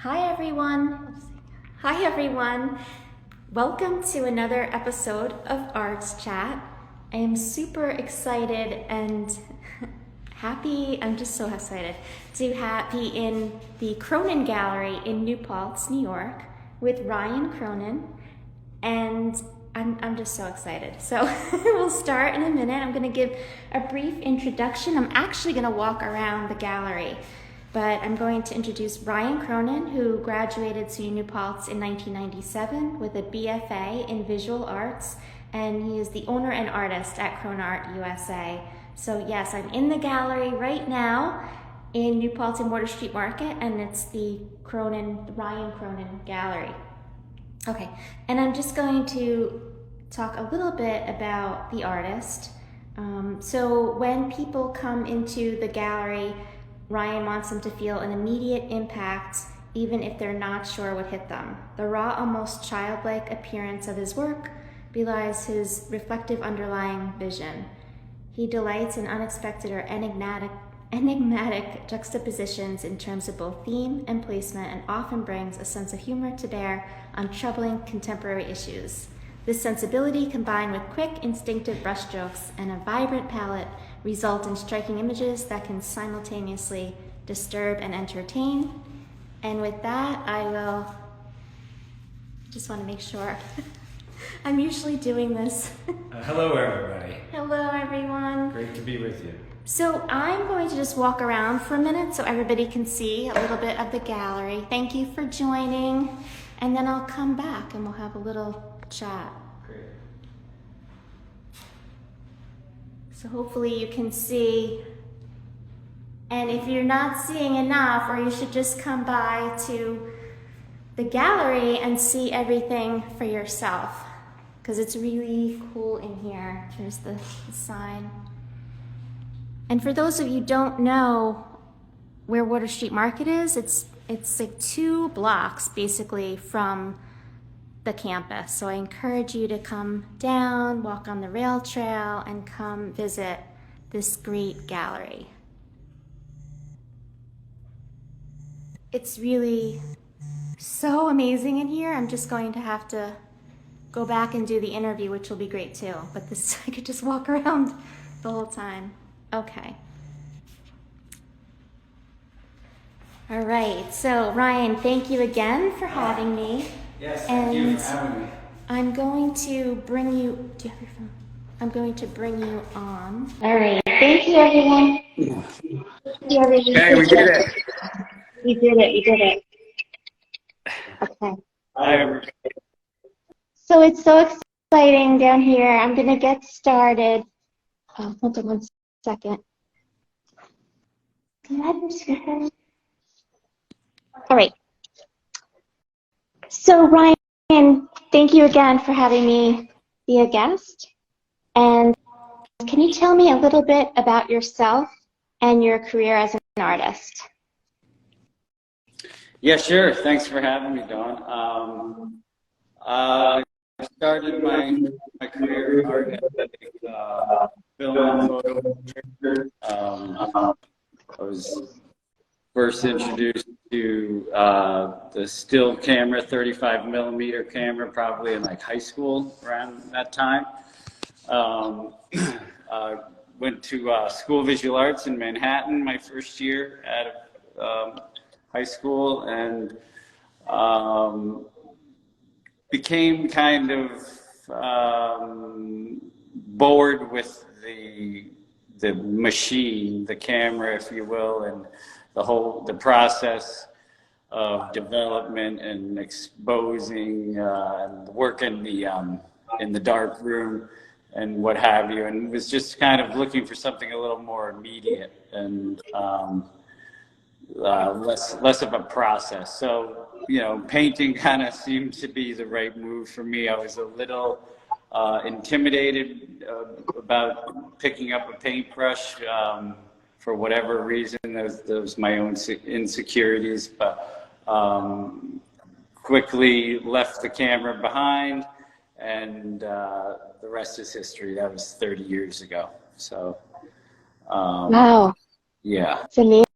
Hi everyone. Hi everyone. Welcome to another episode of Arts Chat. I am super excited and happy. I'm just so excited to be in the Cronin Gallery in New Paltz, New York with Ryan Cronin. And I'm just so excited. So we'll start in a minute. I'm going to give a brief introduction. I'm actually going to walk around the gallery. But I'm going to introduce Ryan Cronin, who graduated SUNY New Paltz in 1997 with a BFA in visual arts, and he is the owner and artist at Cronart USA. So yes, I'm in the gallery right now in New Paltz and Water Street Market, and it's the Ryan Cronin Gallery. Okay, and I'm just going to talk a little bit about the artist. So when people come into the gallery, Ryan wants them to feel an immediate impact, even if they're not sure what hit them. The raw, almost childlike appearance of his work belies his reflective underlying vision. He delights in unexpected or enigmatic juxtapositions in terms of both theme and placement, and often brings a sense of humor to bear on troubling contemporary issues. This sensibility, combined with quick, instinctive brushstrokes and a vibrant palette, result in striking images that can simultaneously disturb and entertain. And with that, I will just want to make sure. I'm usually doing this. Hello, everybody. Hello, everyone. Great to be with you. So I'm going to just walk around for a minute so everybody can see a little bit of the gallery. Thank you for joining. And then I'll come back and we'll have a little chat. Great. So hopefully you can see. And if you're not seeing enough, or you should just come by to the gallery and see everything for yourself, because it's really cool in here. There's the sign. And for those of you who don't know where Water Street Market is, it's like 2 blocks basically from the campus. So I encourage you to come down, walk on the rail trail, and come visit this great gallery. It's really so amazing in here. I'm just going to have to go back and do the interview, which will be great too. But this, I could just walk around the whole time. Okay. All right, so Ryan, thank you again for having me. Yes, thank you for having me. I'm going to bring you, do you have your phone? I'm going to bring you on. All right, thank you everyone. Okay, we did it. We did it. Okay. Hi, everybody. So it's so exciting down here. I'm gonna get started. Hold on 1 second. Can I have your speaker? All right. So Ryan, thank you again for having me be a guest. And can you tell me a little bit about yourself and your career as an artist? Yeah, sure. Thanks for having me, Dawn. I started my career in art at film and photo. I was first introduced to the still camera, 35mm camera, probably in like high school around that time. Went to school of visual arts in Manhattan my first year out of high school, and became kind of bored with the machine, the camera, if you will, and the process of development and exposing and work in the dark room and what have you, and was just kind of looking for something a little more immediate and less of a process. So, you know, painting kind of seemed to be the right move for me. I was a little intimidated about picking up a paintbrush for whatever reason. Those my own insecurities, but quickly left the camera behind, and the rest is history. That was 30 years ago. So, Wow. yeah. It's amazing.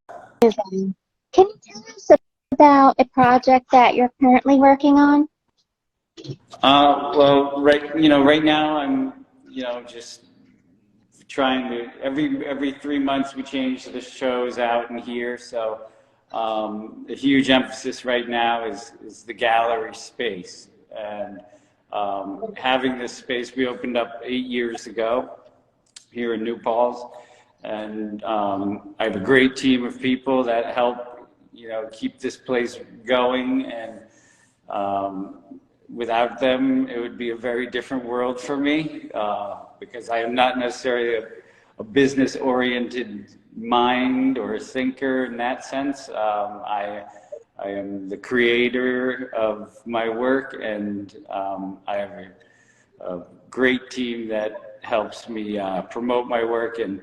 Can you tell us about a project that you're currently working on? Well, right now I'm, just trying to, every 3 months we change the shows out and here. So a huge emphasis right now is the gallery space. And having this space, we opened up 8 years ago here in New Paltz. And I have a great team of people that help, keep this place going. And without them, it would be a very different world for me, because I am not necessarily a business-oriented mind or a thinker in that sense. I am the creator of my work, and I have a great team that helps me promote my work and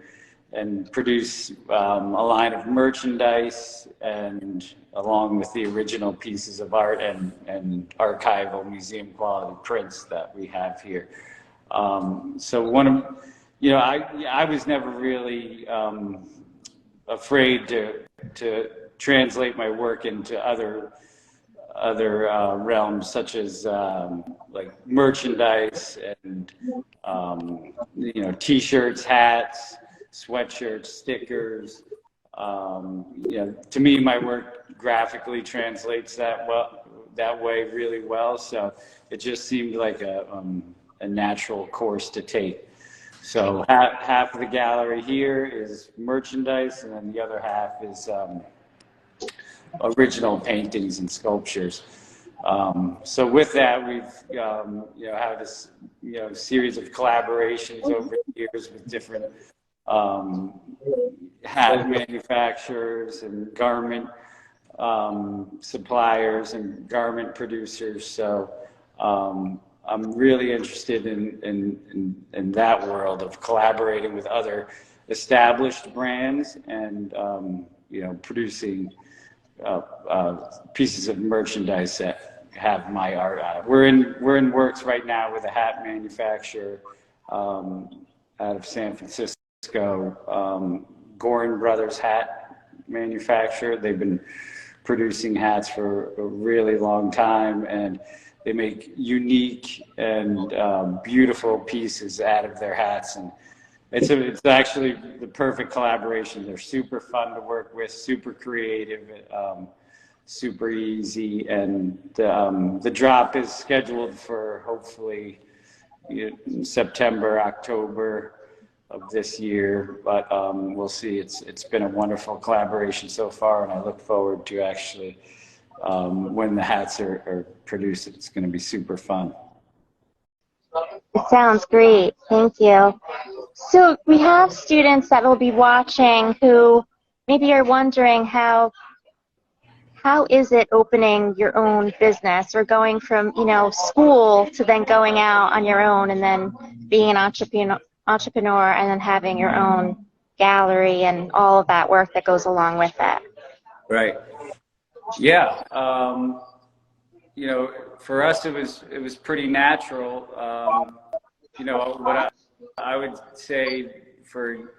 produce a line of merchandise, and along with the original pieces of art and archival museum quality prints that we have here. So I was never really afraid to translate my work into other realms, such as like merchandise and t-shirts, hats, sweatshirts, stickers. To me, my work graphically translates that way really well. So it just seemed like a natural course to take. So half of the gallery here is merchandise, and then the other half is original paintings and sculptures. So with that, we've had this series of collaborations over the years with different hat manufacturers and garment suppliers and garment producers. So I'm really interested in that world of collaborating with other established brands and producing pieces of merchandise that have my art on it. We're in works right now with a hat manufacturer out of San Francisco, Gorin Brothers hat manufacturer. They've been producing hats for a really long time, and they make unique and beautiful pieces out of their hats. And it's actually the perfect collaboration. They're super fun to work with, super creative, super easy. And the drop is scheduled for hopefully September, October of this year, but we'll see. It's been a wonderful collaboration so far, and I look forward to actually when the hats are produced. It's going to be super fun. It sounds great. Thank you. So we have students that will be watching who maybe are wondering how is it opening your own business, or going from school to then going out on your own and then being an entrepreneur and then having your own gallery and all of that work that goes along with it. Right. Yeah. For us, it was pretty natural. What I would say for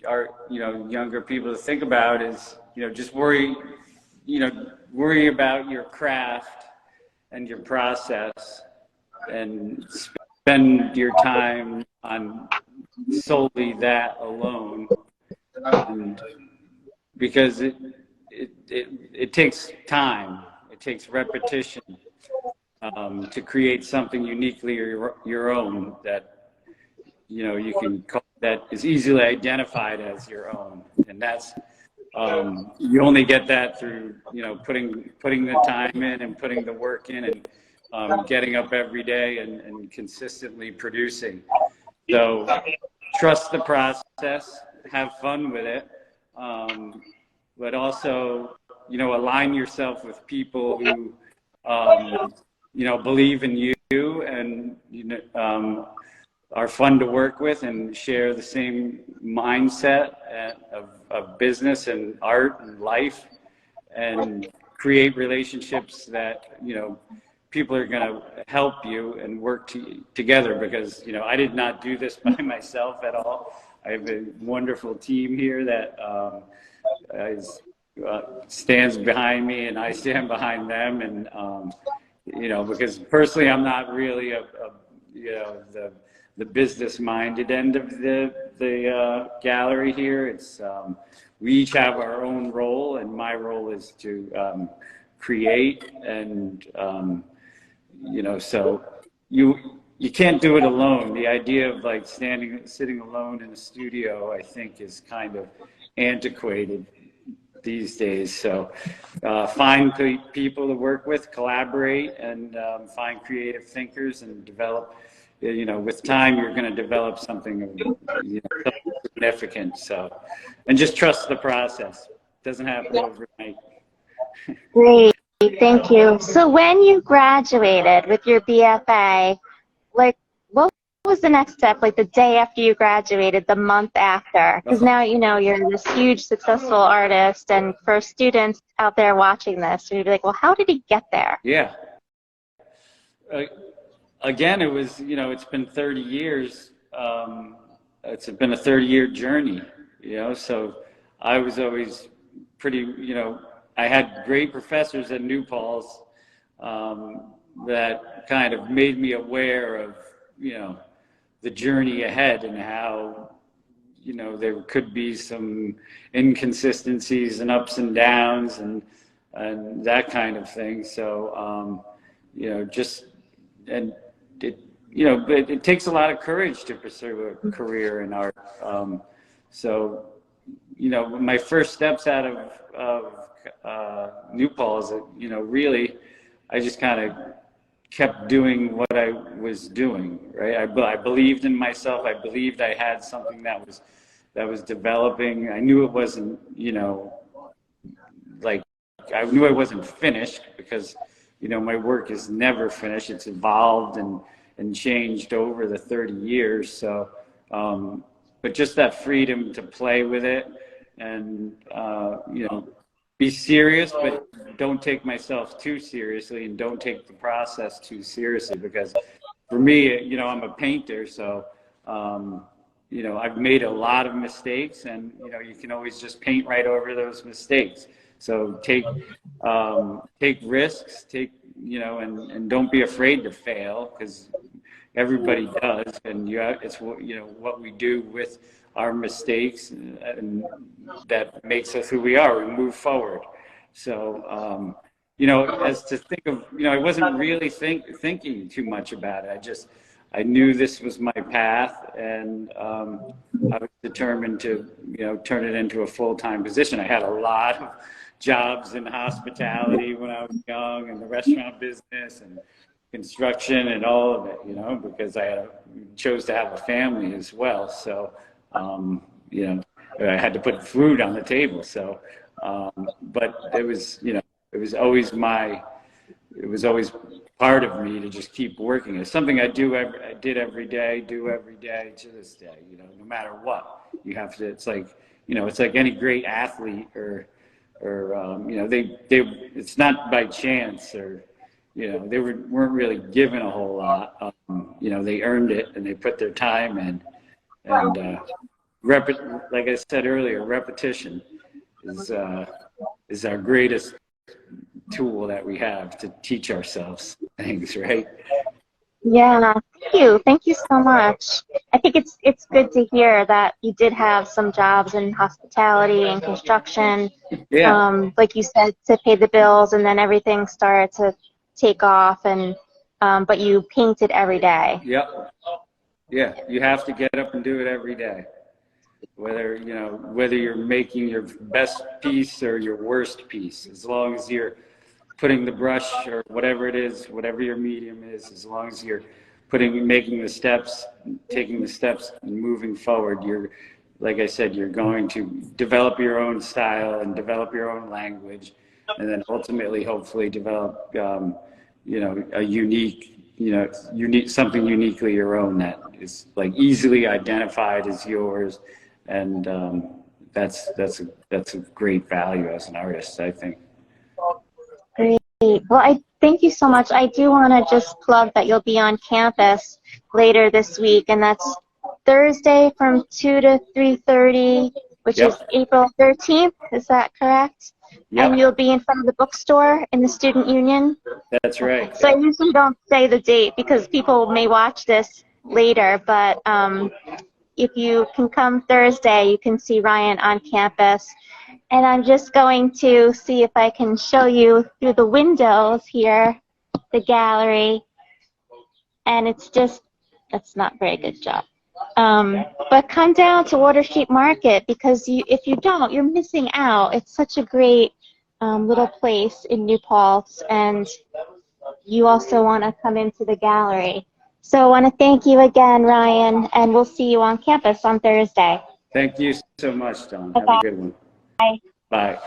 our younger people to think about is just worry about your craft and your process, and spend your time on solely that alone, and because it takes time, it takes repetition to create something uniquely your own that you can call, that is easily identified as your own. And that's you only get that through putting the time in and putting the work in, and getting up every day and consistently producing. So trust the process, have fun with it, but also align yourself with people who believe in you and are fun to work with and share the same mindset of business and art and life, and create relationships that people are going to help you and work together, because I did not do this by myself at all. I have a wonderful team here that is stands behind me and I stand behind them, and you know, because personally I'm not really you know, the business minded end of the gallery here. It's we each have our own role, and my role is to create, and you know, so you can't do it alone. The idea of like sitting alone in a studio, I think, is kind of antiquated these days. So find people to work with, collaborate, and find creative thinkers and develop. You know, with time, you're going to develop something, you know, something significant. So, and just trust the process. It doesn't happen overnight. Great, thank you. So when you graduated with your BFA, like, what was the next step, like the day after you graduated, the month after? Because now, you know, you're this huge successful artist, and for students out there watching this, you'd be like, well, how did he get there? Yeah. Again, it was, you know, it's been 30 years. It's been a 30-year journey, you know, so I was always pretty, you know, I had great professors at New Paltz that kind of made me aware of, you know, the journey ahead and how, you know, there could be some inconsistencies and ups and downs and that kind of thing. So, you know, just, and it, you know, but it takes a lot of courage to pursue a career in art. So, you know, my first steps out of New Paltz, you know, really, I just kind of kept doing what I was doing, right? I believed in myself. I believed I had something that was developing. I knew it wasn't, you know, like, I knew I wasn't finished, because, you know, my work is never finished. It's evolved and changed over the 30 years. So, but just that freedom to play with it and, you know, be serious, but don't take myself too seriously, and don't take the process too seriously, because for me, you know, I'm a painter. So, you know, I've made a lot of mistakes, and, you know, you can always just paint right over those mistakes. So take risks, you know, and don't be afraid to fail, because everybody does, and it's what, you know, what we do with our mistakes, and that makes us who we are. We move forward. So, you know, as to think of, you know, I wasn't really thinking too much about it. I knew this was my path, and I was determined to, you know, turn it into a full-time position. I had a lot of jobs in hospitality when I was young, and the restaurant business and construction and all of it, you know, because I chose to have a family as well. So, you know, I had to put food on the table. So, but it was, you know, it was always part of me to just keep working. It's something I did every day, to this day, you know, no matter what. You have to, it's like, you know, it's like any great athlete or you know, it's not by chance, or, you know, they weren't really given a whole lot. You know, they earned it, and they put their time in, and like I said earlier, repetition is our greatest tool that we have to teach ourselves things, right? Yeah, thank you so much. I think it's good to hear that you did have some jobs in hospitality and construction, Yeah. like you said, to pay the bills, and then everything started to take off, and but you painted every day. Yep. Yeah, you have to get up and do it every day. Whether, you know, whether you're making your best piece or your worst piece, as long as you're putting the brush or whatever it is, whatever your medium is, as long as you're making the steps, taking the steps and moving forward, you're, like I said, you're going to develop your own style and develop your own language, and then ultimately, hopefully, develop, you know, a something uniquely your own that is like easily identified as yours, and that's a great value as an artist, I think. Great. Well, I thank you so much. I do want to just plug that you'll be on campus later this week, and that's Thursday from 2 to 3:30 which Yep. is April 13th. Is that correct? Yep. And you'll be in front of the bookstore in the Student Union. That's right. So I usually don't say the date because people may watch this later, but if you can come Thursday, you can see Ryan on campus. And I'm just going to see if I can show you through the windows here, the gallery. And it's just, that's not a very good job. But come down to Water Street Market because if you don't, you're missing out. It's such a great little place in New Paltz, and you also want to come into the gallery. So I want to thank you again, Ryan, and we'll see you on campus on Thursday. Thank you so much, Dawn. Bye-bye. Have a good one. Bye. Bye.